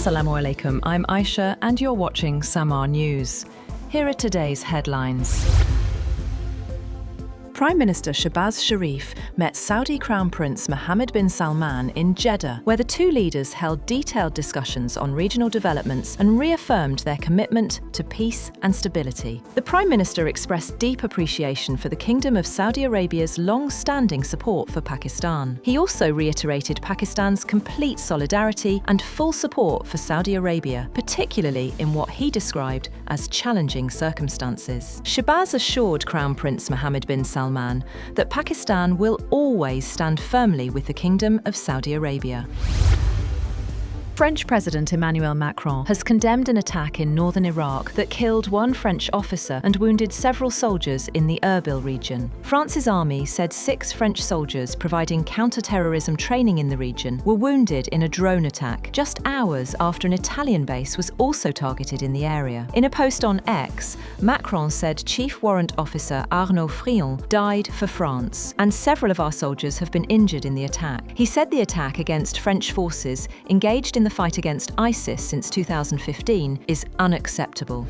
Assalamu alaikum, I'm Aisha and you're watching Samaa News. Here are today's headlines. Prime Minister Shehbaz Sharif met Saudi Crown Prince Mohammed bin Salman in Jeddah, where the two leaders held detailed discussions on regional developments and reaffirmed their commitment to peace and stability. The Prime Minister expressed deep appreciation for the Kingdom of Saudi Arabia's long-standing support for Pakistan. He also reiterated Pakistan's complete solidarity and full support for Saudi Arabia, particularly in what he described as challenging circumstances. Shehbaz assured Crown Prince Mohammed bin Salman that Pakistan will always stand firmly with the Kingdom of Saudi Arabia. French President Emmanuel Macron has condemned an attack in northern Iraq that killed one French officer and wounded several soldiers in the Erbil region. France's army said 6 French soldiers providing counter-terrorism training in the region were wounded in a drone attack just hours after an Italian base was also targeted in the area. In a post on X, Macron said Chief Warrant Officer Arnaud Frion died for France, and several of our soldiers have been injured in the attack. He said the attack against French forces engaged in the fight against ISIS since 2015 is unacceptable.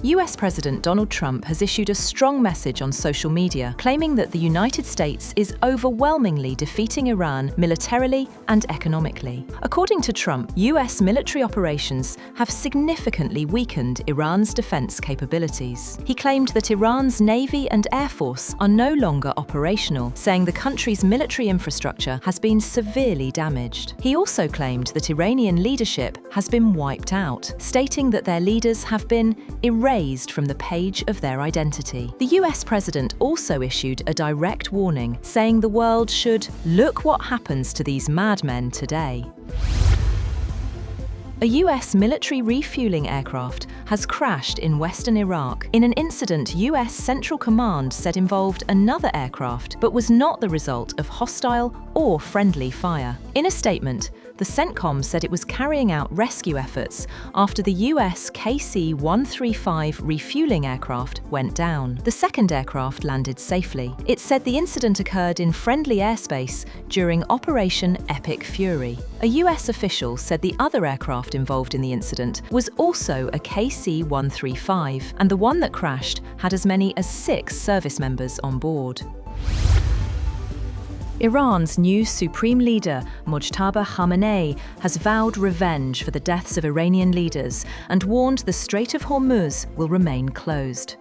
US President Donald Trump has issued a strong message on social media, claiming that the United States is overwhelmingly defeating Iran militarily and economically. According to Trump, US military operations have significantly weakened Iran's defense capabilities. He claimed that Iran's Navy and Air Force are no longer operational, saying the country's military infrastructure has been severely damaged. He also claimed that Iranian leadership has been wiped out, stating that their leaders have been erased from the page of their identity. The US president also issued a direct warning, saying the world should look what happens to these madmen today. A US military refueling aircraft has crashed in western Iraq in an incident US Central Command said involved another aircraft, but was not the result of hostile or friendly fire. In a statement, the CENTCOM said it was carrying out rescue efforts after the US KC-135 refueling aircraft went down. The second aircraft landed safely. It said the incident occurred in friendly airspace during Operation Epic Fury. A US official said the other aircraft involved in the incident was also a KC-135, and the one that crashed had as many as 6 service members on board. Iran's new supreme leader, Mojtaba Khamenei, has vowed revenge for the deaths of Iranian leaders and warned the Strait of Hormuz will remain closed.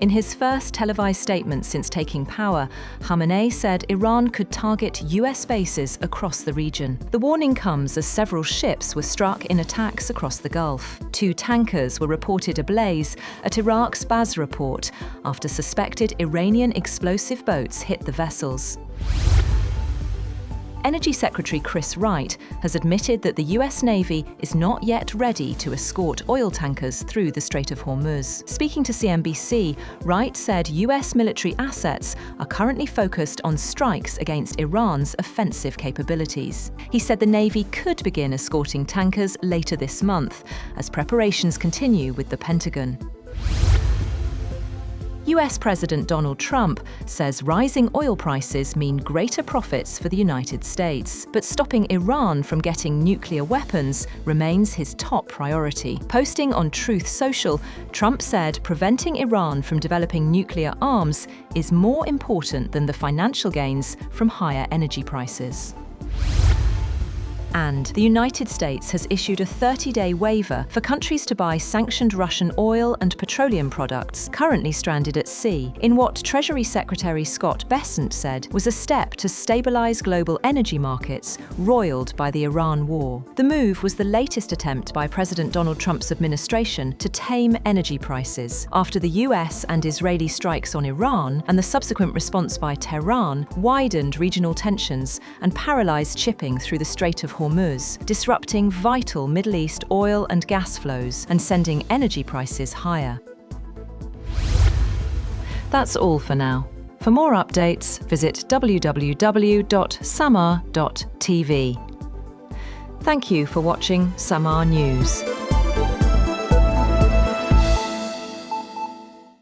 In his first televised statement since taking power, Khamenei said Iran could target US bases across the region. The warning comes as several ships were struck in attacks across the Gulf. 2 tankers were reported ablaze at Iraq's Basra port after suspected Iranian explosive boats hit the vessels. Energy Secretary Chris Wright has admitted that the US Navy is not yet ready to escort oil tankers through the Strait of Hormuz. Speaking to CNBC, Wright said US military assets are currently focused on strikes against Iran's offensive capabilities. He said the Navy could begin escorting tankers later this month, as preparations continue with the Pentagon. US President Donald Trump says rising oil prices mean greater profits for the United States, but stopping Iran from getting nuclear weapons remains his top priority. Posting on Truth Social, Trump said preventing Iran from developing nuclear arms is more important than the financial gains from higher energy prices. And the United States has issued a 30-day waiver for countries to buy sanctioned Russian oil and petroleum products currently stranded at sea, in what Treasury Secretary Scott Bessent said was a step to stabilize global energy markets roiled by the Iran war. The move was the latest attempt by President Donald Trump's administration to tame energy prices, after the US and Israeli strikes on Iran and the subsequent response by Tehran widened regional tensions and paralyzed shipping through the Strait of Hormuz, disrupting vital Middle East oil and gas flows and sending energy prices higher. That's all for now. For more updates, visit www.samaa.tv. Thank you for watching Samaa News.